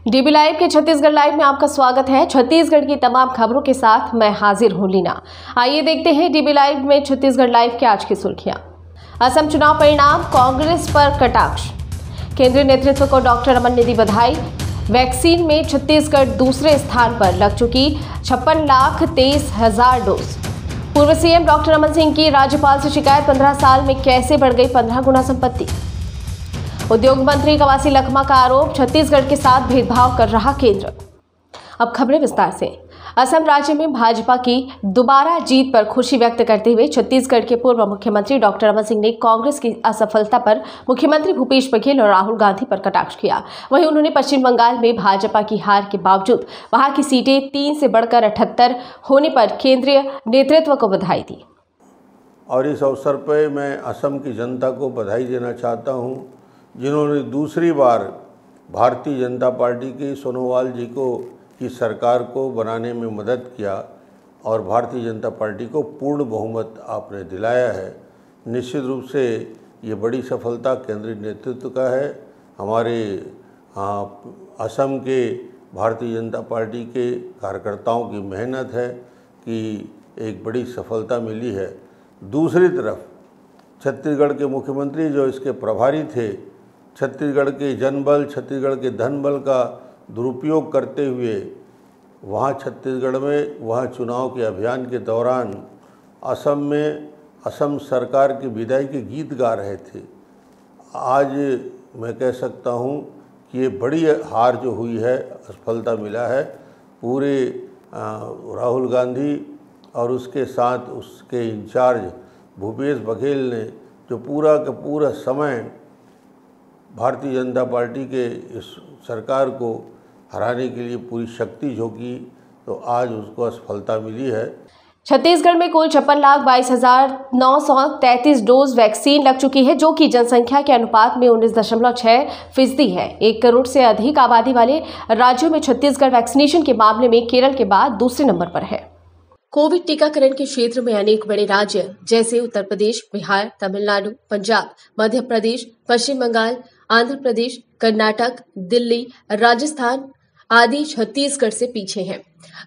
DB live के Chhattisgarh live में आपका स्वागत है। छत्तीसगढ़ की तमाम खबरों के साथ मैं हाजिर हूं लीना। आइए देखते हैं डीबी लाइव में छत्तीसगढ़ लाइव की आज की सुर्खियां। असम चुनाव परिणाम, कांग्रेस पर कटाक्ष। केंद्रीय नेतृत्व को डॉक्टर रमन ने दी बधाई। वैक्सीन में छत्तीसगढ़ दूसरे स्थान पर, लग चुकी 56,23,000 डोज। पूर्व सीएम डॉक्टर रमन सिंह की राज्यपाल से शिकायत, 15 साल में कैसे बढ़ गई 15 गुना संपत्ति। उद्योग मंत्री कवासी लखमा का आरोप, छत्तीसगढ़ के साथ भेदभाव कर रहा केंद्र। अब खबरें विस्तार से। असम राज्य में भाजपा की दोबारा जीत पर खुशी व्यक्त करते हुए छत्तीसगढ़ के पूर्व मुख्यमंत्री डॉक्टर रमन सिंह ने कांग्रेस की असफलता पर मुख्यमंत्री भूपेश बघेल और राहुल गांधी पर कटाक्ष किया। वहीं उन्होंने पश्चिम बंगाल में भाजपा की हार के बावजूद वहां की सीटें 3 से बढ़कर 78 होने पर केंद्रीय नेतृत्व को बधाई दी। और इस अवसर पर मैं असम की जनता को बधाई देना चाहता हूँ, जिन्होंने दूसरी बार भारतीय जनता पार्टी की सोनोवाल जी की सरकार को बनाने में मदद किया और भारतीय जनता पार्टी को पूर्ण बहुमत आपने दिलाया है। निश्चित रूप से ये बड़ी सफलता केंद्रीय नेतृत्व का है। हमारे असम के भारतीय जनता पार्टी के कार्यकर्ताओं की मेहनत है कि एक बड़ी सफलता मिली है। दूसरी तरफ छत्तीसगढ़ के मुख्यमंत्री जो इसके प्रभारी थे, छत्तीसगढ़ के जनबल, छत्तीसगढ़ के धनबल का दुरुपयोग करते हुए वहाँ छत्तीसगढ़ में वहाँ चुनाव के अभियान के दौरान असम में असम सरकार के विदाई के गीत गा रहे थे। आज मैं कह सकता हूँ कि ये बड़ी हार जो हुई है, असफलता मिला है। पूरे राहुल गांधी और उसके साथ उसके इंचार्ज भूपेश बघेल ने जो पूरा का पूरा समय भारतीय जनता पार्टी के इस सरकार को हराने के लिए पूरी शक्ति झोंकी, तो आज उसको असफलता मिली है। छत्तीसगढ़ में कुल 56,22,933 डोज वैक्सीन लग चुकी है, जो कि जनसंख्या के अनुपात में 19.6% है। 1 करोड़ से अधिक आबादी वाले राज्यों में छत्तीसगढ़ वैक्सीनेशन के मामले में केरल के बाद दूसरे नंबर पर है। कोविड टीकाकरण के क्षेत्र में अनेक बड़े राज्य जैसे उत्तर प्रदेश, बिहार, तमिलनाडु, पंजाब, मध्य प्रदेश, पश्चिम बंगाल, आंध्र प्रदेश, कर्नाटक, दिल्ली, राजस्थान आदि छत्तीसगढ़ से पीछे हैं।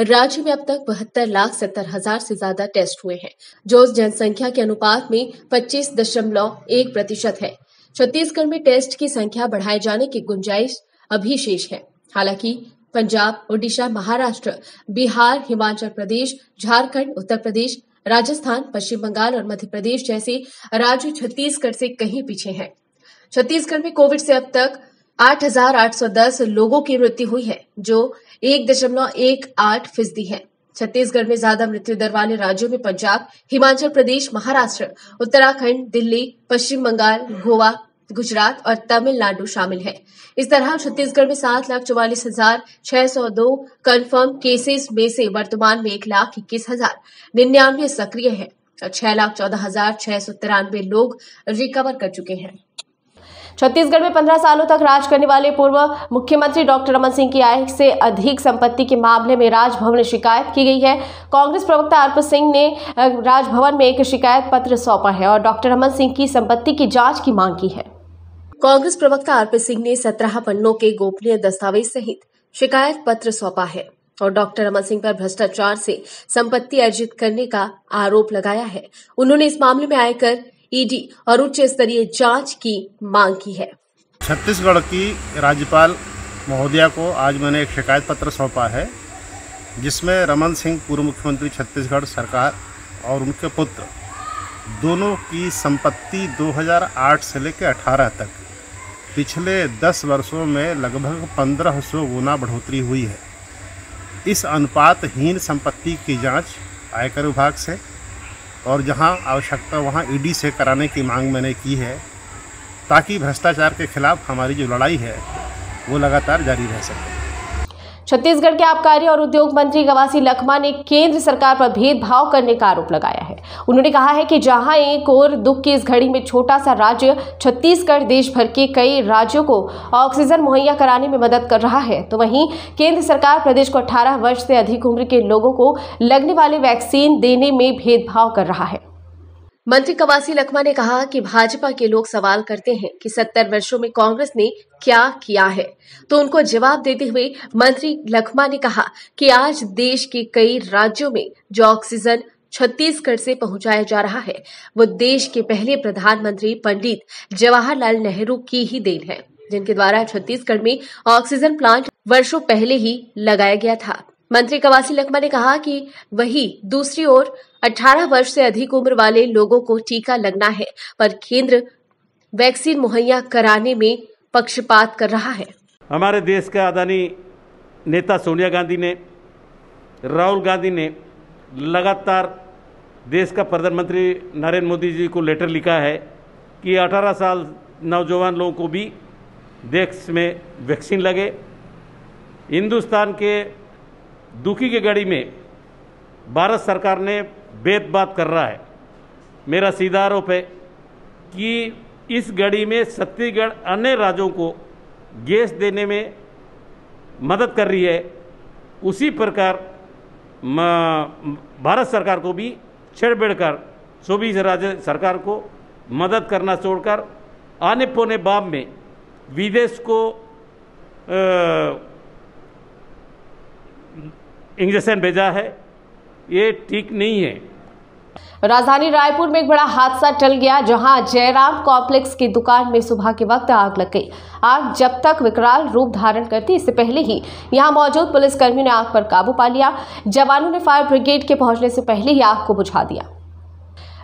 राज्य में अब तक 72,70,000 से ज्यादा टेस्ट हुए हैं, जो उस जनसंख्या के अनुपात में 25.1% है। छत्तीसगढ़ में टेस्ट की संख्या बढ़ाए जाने की गुंजाइश अभी शेष है। हालांकि पंजाब, ओडिशा, महाराष्ट्र, बिहार, हिमाचल प्रदेश, झारखंड, उत्तर प्रदेश, राजस्थान, पश्चिम बंगाल और मध्य प्रदेश जैसे राज्य छत्तीसगढ़ से कहीं पीछे हैं। छत्तीसगढ़ में कोविड से अब तक 8,810 लोगों की मृत्यु हुई है, जो 1.18% है। छत्तीसगढ़ में ज्यादा मृत्यु दर वाले राज्यों में पंजाब, हिमाचल प्रदेश, महाराष्ट्र, उत्तराखंड, दिल्ली, पश्चिम बंगाल, गोवा, गुजरात और तमिलनाडु शामिल है। इस तरह छत्तीसगढ़ में 7,44,602 कंफर्म केसेस में से वर्तमान में 1,21,099 सक्रिय है और 6,14,693 लोग रिकवर कर चुके हैं। छत्तीसगढ़ में 15 सालों तक राज करने वाले पूर्व मुख्यमंत्री डॉक्टर रमन सिंह की आय से अधिक संपत्ति के मामले में राजभवन में शिकायत की गई है। कांग्रेस प्रवक्ता आरपी सिंह ने राजभवन में एक शिकायत पत्र सौंपा है और डॉक्टर रमन सिंह की संपत्ति की जांच की मांग की है। कांग्रेस प्रवक्ता आरपी सिंह ने 17 पन्नों के गोपनीय दस्तावेज सहित शिकायत पत्र सौंपा है और डॉक्टर रमन सिंह पर भ्रष्टाचार से संपत्ति अर्जित करने का आरोप लगाया है। उन्होंने इस मामले में आयकर, ईडी और उच्च स्तरीय जांच की मांग की है। छत्तीसगढ़ की राज्यपाल महोदया को आज मैंने एक शिकायत पत्र सौंपा है, जिसमें रमन सिंह पूर्व मुख्यमंत्री छत्तीसगढ़ सरकार और उनके पुत्र दोनों की संपत्ति 2008 से लेकर 18 तक पिछले 10 वर्षों में लगभग 1500 गुना बढ़ोतरी हुई है। इस अनुपातहीन संपत्ति की जांच आयकर विभाग से और जहां आवश्यकता वहां ईडी से कराने की मांग मैंने की है, ताकि भ्रष्टाचार के खिलाफ हमारी जो लड़ाई है वो लगातार जारी रह सके। छत्तीसगढ़ के आबकारी और उद्योग मंत्री कवासी लखमा ने केंद्र सरकार पर भेदभाव करने का आरोप लगाया है। उन्होंने कहा है कि जहां एक और दुख की इस घड़ी में छोटा सा राज्य छत्तीसगढ़ देश भर के कई राज्यों को ऑक्सीजन मुहैया कराने में मदद कर रहा है, तो वहीं केंद्र सरकार प्रदेश को 18 वर्ष से अधिक उम्र के लोगों को लगने वाले वैक्सीन देने में भेदभाव कर रहा है। मंत्री कवासी लखमा ने कहा कि भाजपा के लोग सवाल करते हैं कि 70 वर्षों में कांग्रेस ने क्या किया है, तो उनको जवाब देते हुए मंत्री लखमा ने कहा कि आज देश के कई राज्यों में जो ऑक्सीजन छत्तीसगढ़ से पहुंचाया जा रहा है, वो देश के पहले प्रधानमंत्री पंडित जवाहरलाल नेहरू की ही देन है, जिनके द्वारा छत्तीसगढ़ में ऑक्सीजन प्लांट वर्षों पहले ही लगाया गया था। मंत्री कवासी लखमा ने कहा कि वही दूसरी ओर 18 वर्ष से अधिक उम्र वाले लोगों को टीका लगना है, पर केंद्र वैक्सीन मुहैया कराने में पक्षपात कर रहा है। हमारे देश के आदरणीय नेता सोनिया गांधी ने, राहुल गांधी ने लगातार देश का प्रधानमंत्री नरेंद्र मोदी जी को लेटर लिखा है कि 18 साल नौजवान लोगों को भी देश में वैक्सीन लगे। हिंदुस्तान के दुखी की घड़ी में भारत सरकार ने भेदभाव कर रहा है। मेरा सीधा आरोप है कि इस घड़ी में छत्तीसगढ़ अन्य राज्यों को गैस देने में मदद कर रही है, उसी प्रकार भारत सरकार को भी छेड़छाड़ कर 24 राज्य सरकार को मदद करना छोड़कर आने पौने बाब में विदेश को इंजेक्शन भेजा है, ये ठीक नहीं है। राजधानी रायपुर में एक बड़ा हादसा टल गया, जहां जयराम कॉम्प्लेक्स की दुकान में सुबह के वक्त आग लग गई। आग जब तक विकराल रूप धारण करती, इससे पहले ही यहां मौजूद पुलिसकर्मियों ने आग पर काबू पा लिया। जवानों ने फायर ब्रिगेड के पहुंचने से पहले ही आग को बुझा दिया।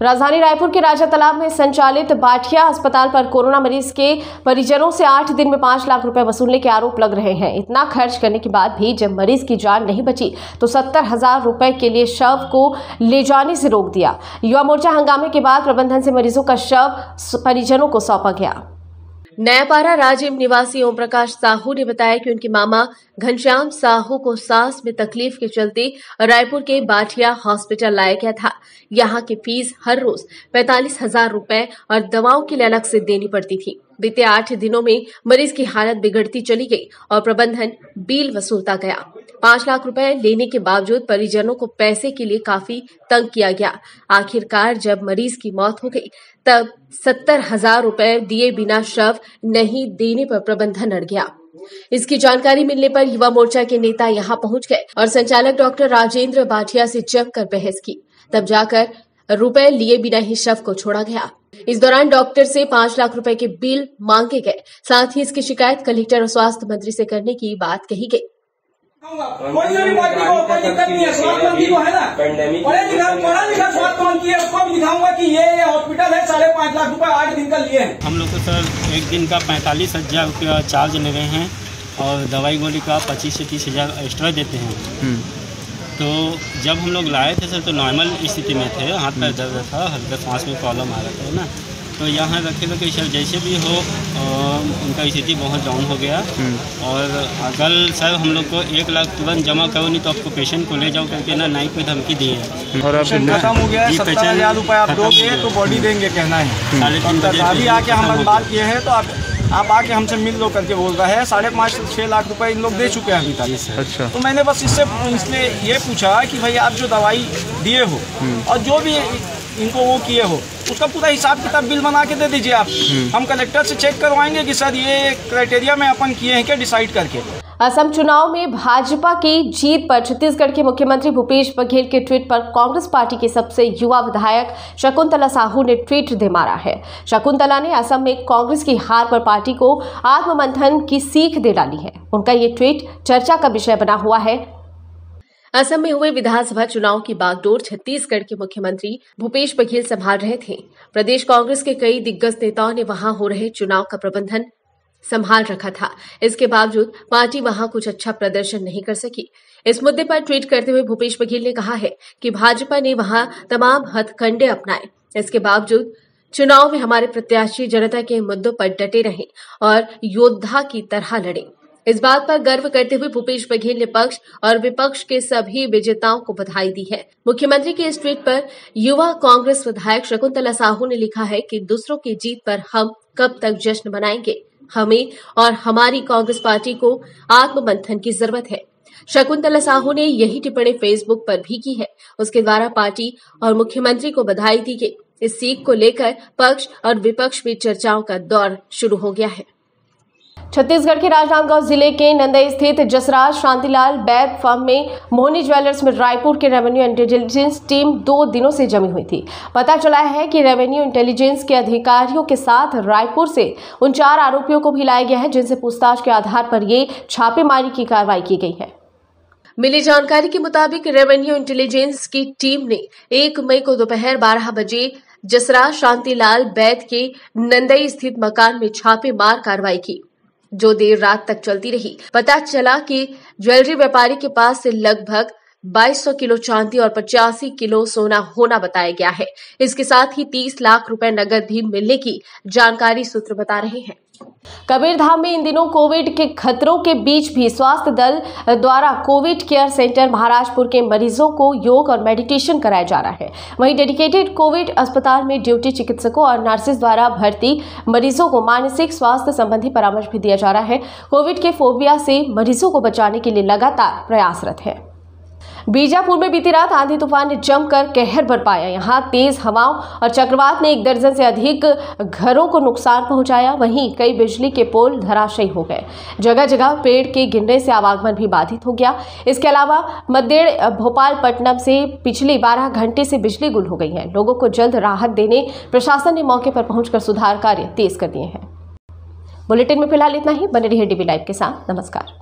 राजधानी रायपुर के राजा तालाब में संचालित बाठिया अस्पताल पर कोरोना मरीज के परिजनों से 8 दिन में 5 लाख रुपए वसूलने के आरोप लग रहे हैं। इतना खर्च करने के बाद भी जब मरीज की जान नहीं बची तो 70,000 रुपए के लिए शव को ले जाने से रोक दिया। युवा मोर्चा हंगामे के बाद प्रबंधन से मरीजों का शव परिजनों को सौंपा गया। नयापारा राजिम निवासी ओम प्रकाश साहू ने बताया कि उनके मामा घनश्याम साहू को सांस में तकलीफ के चलते रायपुर के बाठिया हॉस्पिटल लाया गया था। यहाँ की फीस हर रोज 45,000 रुपए और दवाओं के लिए अलग से देनी पड़ती थी। बीते 8 दिनों में मरीज की हालत बिगड़ती चली गई और प्रबंधन बिल वसूलता गया। 5 लाख रुपए लेने के बावजूद परिजनों को पैसे के लिए काफी तंग किया गया। आखिरकार जब मरीज की मौत हो गई तब 70,000 रुपए दिए बिना शव नहीं देने पर प्रबंधन अड़ गया। इसकी जानकारी मिलने पर युवा मोर्चा के नेता यहां पहुंच गए और संचालक डॉक्टर राजेंद्र बाठिया से जमकर बहस की। तब जाकर रुपए लिए बिना ही शव को छोड़ा गया। इस दौरान डॉक्टर से 5 लाख रुपए के बिल मांगे गए। साथ ही इसकी शिकायत कलेक्टर और स्वास्थ्य मंत्री से करने की बात कही गई। कोई भी पार्टी को कोई दिक्कत नहीं है, स्वास्थ्य मंत्री को है ना, पढ़ा लिखा स्वास्थ्य मंत्री है, उसको भी दिखाऊंगा कि ये हॉस्पिटल है 5.5 लाख रुपए 8 दिन का लिए हैं। हम लोग को सर एक दिन का 45,000 रुपया चार्ज ले रहे हैं और दवाई गोली का 25 से 30,000 एक्स्ट्रा देते हैं। तो जब हम लोग लाए थे सर तो नॉर्मल स्थिति में थे, हाथ पैर दर्द था, हल्का सांस में प्रॉब्लम आ रहा था ना, तो यहाँ रखे लोग कि सर जैसे भी हो उनका स्थिति बहुत डाउन हो गया और कल सर हम लोग को 1 लाख तुरंत जमा करो, नहीं तो आपको पेशेंट को ले जाओ करके ना नाइट पे धमकी दी है। और खत्म हो गया, 70,000 रुपए आप दोगे तो बॉडी देंगे कहना है। 3:30 बजे अभी आके हम बात किए हैं तो आप आके हमसे मिल लो करके बोल रहा है। 5.5 से 6 लाख रुपए इन लोग दे चुके हैं अभी तक। अच्छा। तो मैंने बस इसने ये पूछा कि भाई आप जो दवाई दिए हो और जो भी इनको वो किए हो उसका पूरा हिसाब किताब बिल बना के दे दीजिए आप। हम कलेक्टर से चेक करवाएंगे कि सर ये क्राइटेरिया में अपन किए हैं क्या डिसाइड करके। असम चुनाव में भाजपा की जीत पर छत्तीसगढ़ के मुख्यमंत्री भूपेश बघेल के ट्वीट पर कांग्रेस पार्टी के सबसे युवा विधायक शकुंतला साहू ने ट्वीट दे मारा है। शकुंतला ने असम में कांग्रेस की हार पर पार्टी को आत्ममंथन की सीख दे डाली है। उनका ये ट्वीट चर्चा का विषय बना हुआ है। असम में हुए विधानसभा चुनाव की बागडोर छत्तीसगढ़ के मुख्यमंत्री भूपेश बघेल संभाल रहे थे। प्रदेश कांग्रेस के कई दिग्गज नेताओं ने वहां हो रहे चुनाव का प्रबंधन संभाल रखा था। इसके बावजूद पार्टी वहां कुछ अच्छा प्रदर्शन नहीं कर सकी। इस मुद्दे पर ट्वीट करते हुए भूपेश बघेल ने कहा है कि भाजपा ने वहां तमाम हथकंडे अपनाए, इसके बावजूद चुनाव में हमारे प्रत्याशी जनता के मुद्दों पर डटे रहे और योद्धा की तरह लड़े। इस बात पर गर्व करते हुए भूपेश बघेल ने पक्ष और विपक्ष के सभी विजेताओं को बधाई दी है। मुख्यमंत्री के इस ट्वीट पर युवा कांग्रेस विधायक शकुंतला साहू ने लिखा है कि दूसरों की जीत पर हम कब तक जश्न मनाएंगे। हमें और हमारी कांग्रेस पार्टी को आत्ममंथन की जरूरत है। शकुंतला साहू ने यही टिप्पणी फेसबुक पर भी की है। उसके द्वारा पार्टी और मुख्यमंत्री को बधाई दी गई। इस सीट को लेकर पक्ष और विपक्ष में चर्चाओं का दौर शुरू हो गया है। छत्तीसगढ़ के राजनांदगांव जिले के नंदई स्थित जसराज शांतिलाल बैग फार्म में मोहनी ज्वेलर्स में रायपुर के रेवेन्यू इंटेलिजेंस टीम 2 दिनों से जमी हुई थी। पता चला है कि रेवेन्यू इंटेलिजेंस के अधिकारियों के साथ रायपुर से उन 4 आरोपियों को भी लाया गया है, जिनसे पूछताछ के आधार पर ये छापेमारी की कार्रवाई की गई है। मिली जानकारी के मुताबिक रेवेन्यू इंटेलिजेंस की टीम ने 1 मई को दोपहर 12 बजे जसराज शांतिलाल बैग के नंदई स्थित मकान में छापेमार कार्रवाई की, जो देर रात तक चलती रही। पता चला कि ज्वेलरी व्यापारी के पास से लगभग 2200 किलो चांदी और 85 किलो सोना होना बताया गया है। इसके साथ ही 30 लाख रुपए नकद भी मिलने की जानकारी सूत्र बता रहे हैं। कबीरधाम में इन दिनों कोविड के खतरों के बीच भी स्वास्थ्य दल द्वारा कोविड केयर सेंटर महाराजपुर के मरीजों को योग और मेडिटेशन कराया जा रहा है। वहीं डेडिकेटेड कोविड अस्पताल में ड्यूटी चिकित्सकों और नर्सेज द्वारा भर्ती मरीजों को मानसिक स्वास्थ्य संबंधी परामर्श भी दिया जा रहा है। कोविड के फोबिया से मरीजों को बचाने के लिए लगातार प्रयासरत है। बीजापुर में बीती रात आंधी तूफान ने जमकर कहर बरपाया। यहां तेज हवाओं और चक्रवात ने 1 दर्जन से अधिक घरों को नुकसान पहुंचाया। वहीं कई बिजली के पोल धराशायी हो गए। जगह जगह पेड़ के गिरने से आवागमन भी बाधित हो गया। इसके अलावा मद्देड़ भोपालपट्टनम से पिछले 12 घंटे से बिजली गुल हो गई है। लोगों को जल्द राहत देने प्रशासन ने मौके पर पहुंचकर सुधार कार्य तेज कर दिए हैं। बुलेटिन में फिलहाल इतना ही। बने रहिए डीबी लाइव के साथ। नमस्कार।